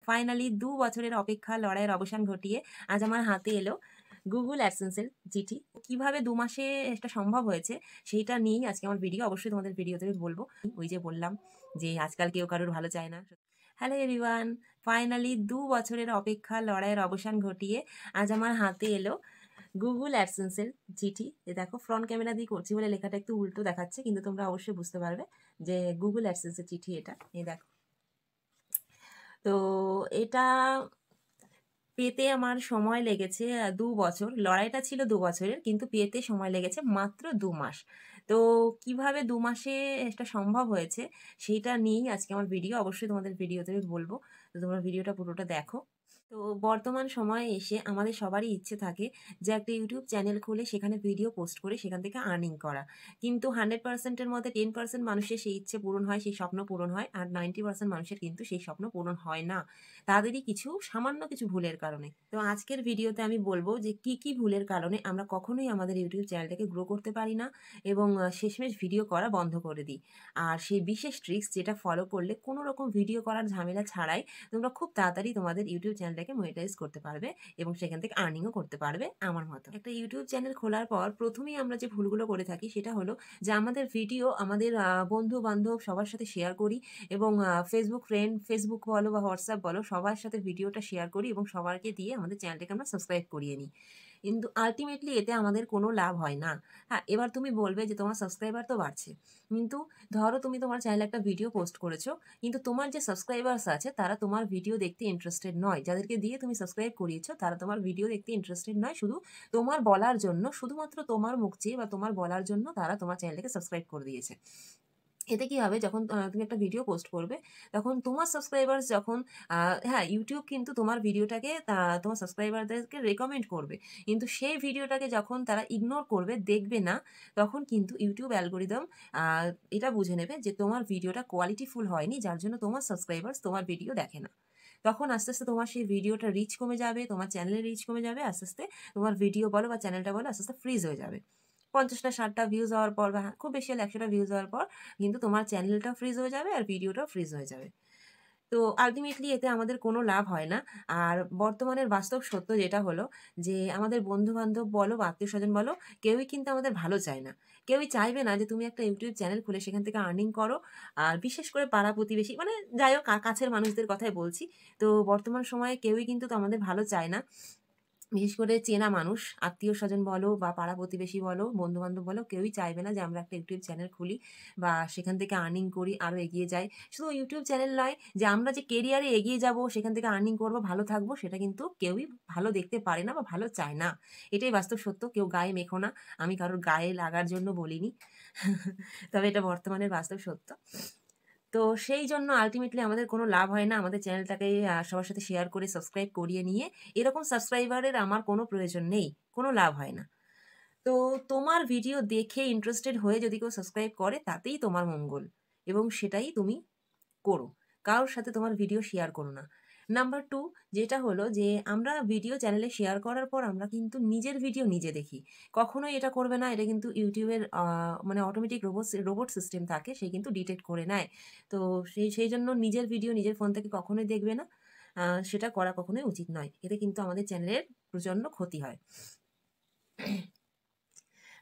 Finally ২ বছরের অপেক্ষা লড়াইয়ের অবসান ঘটিয়ে আজ আমার হাতে এলো গুগল অ্যাডসেন্সের চিঠি। কিভাবে ২ মাসে এটা সম্ভব হয়েছে সেইটা নিয়েই আজকে আমার ভিডিও। অবশ্যই তোমাদের ভিডিওতে আমি বলব। ওই যে বললাম যে আজকাল কেউ কারোর ভালো চায় না। হ্যালো এভরিওয়ান, ফাইনালি ২ বছরের অপেক্ষা লড়াইয়ের অবসান ঘটিয়ে আজ আমার হাতে এলো গুগল অ্যাডসেন্সের চিঠি। দেখো ফ্রন্ট ক্যামেরা দিয়ে করছি বলে লেখাটা একটু উল্টো দেখাচ্ছে, কিন্তু তোমরা অবশ্যই বুঝতে পারবে যে গুগল অ্যাডসেন্সের চিঠি এটা। এই দেখো, তো এটা পেতে আমার সময় লেগেছে ২ বছর। লড়াইটা ছিল ২ বছরের, কিন্তু পেতে সময় লেগেছে মাত্র ২ মাস। তো কিভাবে ২ মাসে এটা সম্ভব হয়েছে সেইটা নিয়েই আজকে আমার ভিডিও। অবশ্যই তোমাদের ভিডিওতে আমি বলবো, তো তোমরা ভিডিওটা পুরোটা দেখো। তো বর্তমান সময়ে এসে আমাদের সবারই ইচ্ছে থাকে যে একটা ইউটিউব চ্যানেল খুলে সেখানে ভিডিও পোস্ট করে সেখান থেকে আর্নিং করা। কিন্তু 100%-এর মধ্যে 10% মানুষের সেই ইচ্ছে পূরণ হয়, সেই স্বপ্ন পূরণ হয়, আর 90% মানুষের কিন্তু সেই স্বপ্ন পূরণ হয় না, তাদেরই সামান্য কিছু ভুলের কারণে। তো আজকের ভিডিওতে আমি বলবো যে কি কি ভুলের কারণে আমরা কখনোই আমাদের ইউটিউব চ্যানেলটাকে গ্রো করতে পারি না এবং শেষমেশ ভিডিও করা বন্ধ করে দিই। আর সেই বিশেষ ট্রিক্স যেটা ফলো করলে কোনো রকম ভিডিও করার ঝামেলা ছাড়াই তোমরা খুব তাড়াতাড়ি তোমাদের ইউটিউব চ্যানেলটাকে মনিটাইজ করতে পারবে এবং সেখান থেকে আর্নিংও করতে পারবে আমার মতো। একটা ইউটিউব চ্যানেল খোলার পর প্রথমেই আমরা যে ভুলগুলো করে থাকি সেটা হলো যে আমাদের ভিডিও আমাদের বন্ধু বান্ধব সবার সাথে শেয়ার করি এবং ফেসবুক বলো বা হোয়াটসঅ্যাপ বলো সবার সাথে ভিডিওটা শেয়ার করি এবং সবাইকে দিয়ে আমাদের চ্যানেলটাকে আমরা সাবস্ক্রাইব করিয়ে নিই। কিন্তু আলটিমেটলি এতে আমাদের কোনো লাভ হয় না। হ্যাঁ, এবার তুমি বলবে যে তোমার সাবস্ক্রাইবার তো বাড়ছে, কিন্তু ধরো তুমি তোমার চ্যানেলে একটা ভিডিও পোস্ট করেছো, কিন্তু তোমার যে সাবস্ক্রাইবার্স আছে তারা তোমার ভিডিও দেখতে ইন্টারেস্টেড নয়। যাদেরকে দিয়ে তুমি সাবস্ক্রাইব করিয়েছো তারা তোমার ভিডিও দেখতে ইন্টারেস্টেড নয়, শুধু তোমার বলার জন্য, শুধুমাত্র তোমার মুখ চেয়ে বা তোমার বলার জন্য তারা তোমার চ্যানেলটাকে সাবস্ক্রাইব করে দিয়েছে। এতে কি হবে, যখন তুমি একটা ভিডিও পোস্ট করবে তখন তোমার সাবস্ক্রাইবার্স যখন হ্যাঁ, ইউটিউব কিন্তু তোমার ভিডিওটাকে তোমার সাবস্ক্রাইবারদেরকে রেকমেন্ড করবে, কিন্তু সেই ভিডিওটাকে যখন তারা ইগনোর করবে, দেখবে না, তখন কিন্তু ইউটিউব অ্যালগোরিদম এটা বুঝে নেবে যে তোমার ভিডিওটা কোয়ালিটিফুল হয়নি, যার জন্য তোমার সাবস্ক্রাইবার্স তোমার ভিডিও দেখে না। তখন আস্তে আস্তে তোমার সেই ভিডিওটা রিচ কমে যাবে, তোমার চ্যানেলের রিচ কমে যাবে, আস্তে আস্তে তোমার ভিডিও বলো বা চ্যানেলটা বলো আস্তে আস্তে ফ্রিজ হয়ে যাবে। ৫০টা ৬০টা ভিউজ হওয়ার পর বা খুব বেশি হলে ১০০টা ভিউজ হওয়ার পর কিন্তু তোমার চ্যানেলটাও ফ্রিজ হয়ে যাবে আর ভিডিওটাও ফ্রিজ হয়ে যাবে। তো আলটিমেটলি এতে আমাদের কোনো লাভ হয় না। আর বর্তমানের বাস্তব সত্য যেটা হলো যে আমাদের বন্ধু-বান্ধব বলো বা আত্মীয়স্বজন বলো, কেউই কিন্তু আমাদের ভালো চায় না। কেউই চাইবে না যে তুমি একটা ইউটিউব চ্যানেল খুলে সেখান থেকে আর্নিং করো। আর বিশেষ করে পাড়া-প্রতিবেশী, মানে যাই হোক কাছের মানুষদের কথাই বলছি। তো বর্তমান সময়ে কেউই কিন্তু আমাদের ভালো চায় না। বিশেষ করে চেনা মানুষ, আত্মীয়স্বজন বলো বা পাড়া-প্রতিবেশী বলো, বন্ধু-বান্ধব বলো, কেউই চাইবে না যে আমরা একটা ইউটিউব চ্যানেল খুলি বা সেখান থেকে আর্নিং করি, আরও এগিয়ে যাই। শুধু ইউটিউব চ্যানেল নয়, যে আমরা যে কেরিয়ারে এগিয়ে যাবো, সেখান থেকে আর্নিং করবো, ভালো থাকবো, সেটা কিন্তু কেউই ভালো দেখতে পারে না বা ভালো চায় না। এটাই বাস্তব সত্য। কেউ গায়ে মেখো না। আমি কারোর গায়ে লাগার জন্য বলিনি। তবে এটা বর্তমানের বাস্তব সত্য। তো সেই জন্য আলটিমেটলি আমাদের কোনো লাভ হয় না আমাদের চ্যানেলটাকে সবার সাথে শেয়ার করে সাবস্ক্রাইব করিয়ে নিয়ে। এরকম সাবস্ক্রাইবারের আমার কোনো প্রয়োজন নেই, কোনো লাভ হয় না। তো তোমার ভিডিও দেখে ইন্টারেস্টেড হয়ে যদি কেউ সাবস্ক্রাইব করে তাতেই তোমার মঙ্গল এবং সেটাই তুমি করো। কারোর সাথে তোমার ভিডিও শেয়ার করো না। নাম্বার 2 যেটা হলো যে আমরা ভিডিও চ্যানেলে শেয়ার করার পর আমরা কিন্তু নিজের ভিডিও নিজে দেখি। কখনোই এটা করবে না। এটা কিন্তু ইউটিউবের মানে অটোমেটিক রোবট সিস্টেম থাকে, সে কিন্তু ডিটেক্ট করে নেয়। তো সেই জন্য নিজের ভিডিও নিজের ফোন থেকে কখনোই দেখবে না। সেটা করা কখনোই উচিত নয়। এতে কিন্তু আমাদের চ্যানেলের প্রচণ্ড ক্ষতি হয়।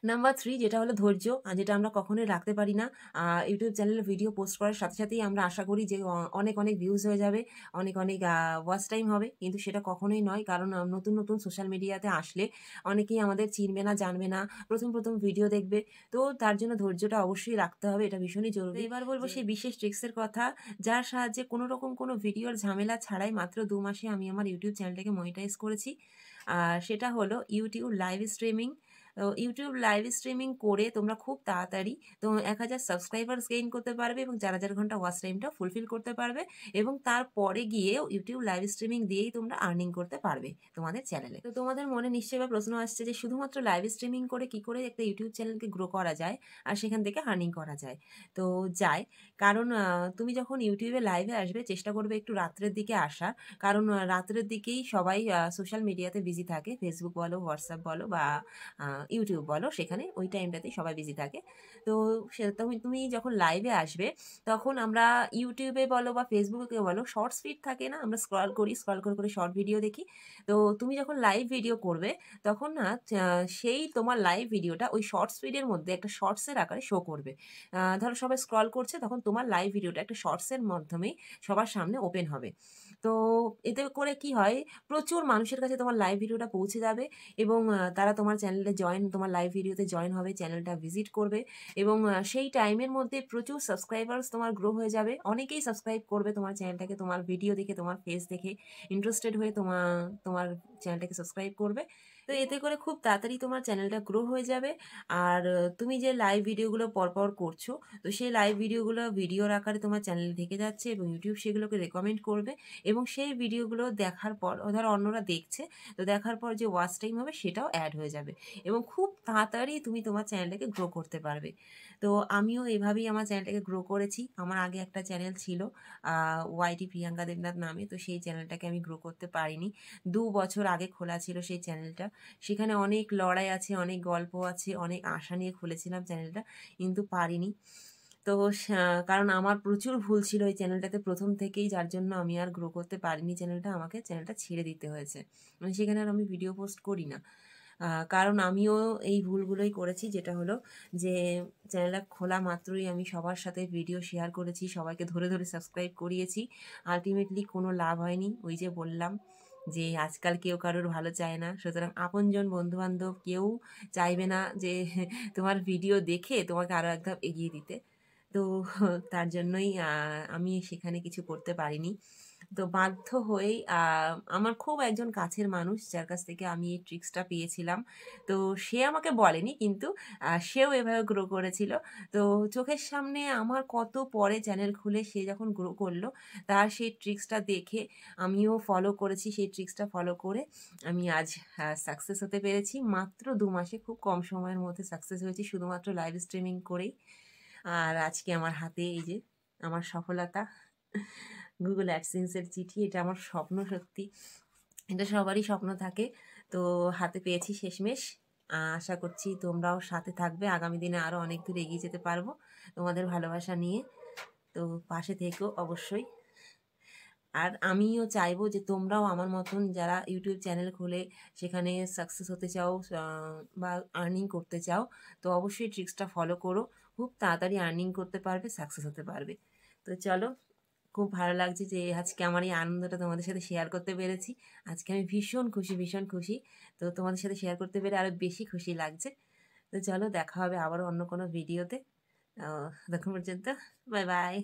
নাম্বার 3 যেটা হলো ধৈর্য, যেটা আমরা কখনোই রাখতে পারি না। ইউটিউব চ্যানেলে ভিডিও পোস্ট করার সাথে সাথেই আমরা আশা করি যে অনেক ভিউজ হয়ে যাবে, অনেক ওয়াচ টাইম হবে। কিন্তু সেটা কখনোই নয়। কারণ নতুন সোশ্যাল মিডিয়াতে আসলে অনেকেই আমাদের চিনবে না, জানবে না। প্রথম ভিডিও দেখবে। তো তার জন্য ধৈর্যটা অবশ্যই রাখতে হবে। এটা ভীষণই জরুরি। এবার বলব সেই বিশেষ ট্রিক্সের কথা, যার সাহায্যে কোনো রকম কোনো ভিডিওর ঝামেলা ছাড়াই মাত্র ২ মাসে আমি আমার ইউটিউব চ্যানেলটাকে মনিটাইজ করেছি। সেটা হলো YouTube live streaming. YouTube live streaming করে তোমরা খুব তাড়াতাড়ি ১,০০০ সাবস্ক্রাইবার্স গেইন করতে পারবে এবং ৪,০০০ ঘন্টা ওয়াচ টাইমটাও ফুলফিল করতে পারবে এবং তারপরে গিয়েও ইউটিউব লাইভ স্ট্রিমিং দিয়েই তোমরা আর্নিং করতে পারবে তোমাদের চ্যানেলে। তো তোমাদের মনে নিশ্চয়ই এবার প্রশ্ন আসছে যে শুধুমাত্র লাইভ স্ট্রিমিং করে কি করে একটা ইউটিউব চ্যানেলকে গ্রো করা যায় আর সেখান থেকে আর্নিং করা যায়? তো যায়। কারণ তুমি যখন ইউটিউবে লাইভে আসবে চেষ্টা করবে একটু রাত্রের দিকে আসার। কারণ রাত্রের দিকেই সবাই সোশ্যাল মিডিয়াতে বিজি থাকে। ফেসবুক বলো, হোয়াটসঅ্যাপ বলো বা ইউটিউব বলো, সেখানে ওই টাইমটাতে সবাই বিজি থাকে। তো সে তুমি যখন লাইভে আসবে তখন আমরা ইউটিউবে বলো বা ফেসবুকে বলো শর্টস ফিড থাকে না, আমরা স্ক্রল করি, স্ক্রল করে করে শর্ট ভিডিও দেখি। তো তুমি যখন লাইভ ভিডিও করবে তখন না সেই তোমার লাইভ ভিডিওটা ওই শর্টস ফিডের মধ্যে একটা শর্টসের আকারে শো করবে। ধরো সবাই স্ক্রল করছে, তখন তোমার লাইভ ভিডিওটা একটা শর্টসের মাধ্যমেই সবার সামনে ওপেন হবে। তো এতে করে কি হয়, প্রচুর মানুষের কাছে তোমার লাইভ ভিডিওটা পৌঁছে যাবে এবং তারা তোমার চ্যানেলে তোমার লাইভ ভিডিওতে জয়েন হবে, চ্যানেলটা ভিজিট করবে এবং সেই টাইমের মধ্যে প্রচুর সাবস্ক্রাইবার্স তোমার গ্রো হয়ে যাবে। অনেকেই সাবস্ক্রাইব করবে তোমার চ্যানেলটাকে, তোমার ভিডিও দেখে, তোমার ফেস দেখে ইন্টারেস্টেড হয়ে তোমার চ্যানেলটাকে সাবস্ক্রাইব করবে। তো এতে করে খুব তাড়াতাড়ি তোমার চ্যানেলটা গ্রো হয়ে যাবে। আর তুমি যে লাইভ ভিডিওগুলো পরপর করছো, তো সেই লাইভ ভিডিওগুলো ভিডিওর আকারে তোমার চ্যানেলে থেকে যাচ্ছে এবং ইউটিউব সেগুলোকে রেকমেন্ড করবে এবং সেই ভিডিওগুলো দেখার পর ধরো অন্যরা দেখছে, তো দেখার পর যে ওয়াচ টাইম হবে সেটাও অ্যাড হয়ে যাবে এবং খুব তাড়াতাড়ি তুমি তোমার চ্যানেলটাকে গ্রো করতে পারবে। তো আমিও এভাবেই আমার চ্যানেলটাকে গ্রো করেছি। আমার আগে একটা চ্যানেল ছিল ওয়াইটি প্রিয়াঙ্কা দেবনাথ নামে, তো সেই চ্যানেলটাকে আমি গ্রো করতে পারিনি। 2 বছর আগে খোলা ছিল সেই চ্যানেলটা, সেখানে অনেক লড়াই আছে, অনেক গল্প আছে, অনেক আশা নিয়ে খুলেছিলাম চ্যানেলটা, কিন্তু পারিনি। তো কারণ আমার প্রচুর ভুল ছিল এই চ্যানেলটাতে প্রথম থেকেই, যার জন্য আমি আর গ্রো করতে পারিনি চ্যানেলটা, আমাকে চ্যানেলটা ছেড়ে দিতে হয়েছে, মানে সেখানে আর আমি ভিডিও পোস্ট করি না। কারণ আমিও এই ভুলগুলোই করেছি, যেটা হলো যে চ্যানেলটা খোলা মাত্রই আমি সবার সাথে ভিডিও শেয়ার করেছি, সবাইকে ধরে ধরে সাবস্ক্রাইব করিয়েছি, আলটিমেটলি কোনো লাভ হয়নি। ওই যে বললাম যে আজকাল কেউ কারোর ভালো চায় না, সুতরাং আপনজন বন্ধুবান্ধব কেউ চাইবে না যে তোমার ভিডিও দেখে তোমাকে আরও এক ধাপ এগিয়ে দিতে। তো তার জন্যই আমি সেখানে কিছু করতে পারিনি। তো বাধ্য হয়েই আমার খুব একজন কাছের মানুষ, যার কাছ থেকে আমি এই ট্রিক্সটা পেয়েছিলাম, তো সে আমাকে বলেনি, কিন্তু সেও এভাবে গ্রো করেছিল। তো চোখের সামনে আমার কত পরে চ্যানেল খুলে সে যখন গ্রো করলো, তার সেই ট্রিক্সটা দেখে আমিও ফলো করেছি, সেই ট্রিক্সটা ফলো করে আমি আজ সাকসেস হতে পেরেছি। মাত্র 2 মাসে খুব কম সময়ের মধ্যে সাকসেস হয়েছি, শুধুমাত্র লাইভ স্ট্রিমিং করেই। আর আজকে আমার হাতে এই যে আমার সফলতা, গুগল অ্যাডসেন্সের চিঠি, এটা আমার স্বপ্ন সত্যি, এটা সবারই স্বপ্ন থাকে। তো হাতে পেয়েছি শেষমেশ। আশা করছি তোমরাও সাথে থাকবে, আগামী দিনে আরও অনেক দূর এগিয়ে যেতে পারবো তোমাদের ভালোবাসা নিয়ে। তো পাশে থেকো অবশ্যই। আর আমিও চাইবো যে তোমরাও আমার মতন যারা ইউটিউব চ্যানেল খুলে সেখানে সাকসেস হতে চাও বা আর্নিং করতে চাও, তো অবশ্যই ট্রিক্সটা ফলো করো, খুব তাড়াতাড়ি আর্নিং করতে পারবে, সাকসেস হতে পারবে। তো চলো, খুব ভালো লাগছে যে আজকে আমার এই আনন্দটা তোমাদের সাথে শেয়ার করতে পেরেছি। আজকে আমি ভীষণ খুশি, ভীষণ খুশি। তো তোমাদের সাথে শেয়ার করতে পেরে আরও বেশি খুশি লাগছে। তো চলো, দেখা হবে আবারও অন্য কোনো ভিডিওতে। ততক্ষণ পর্যন্ত বাই বাই।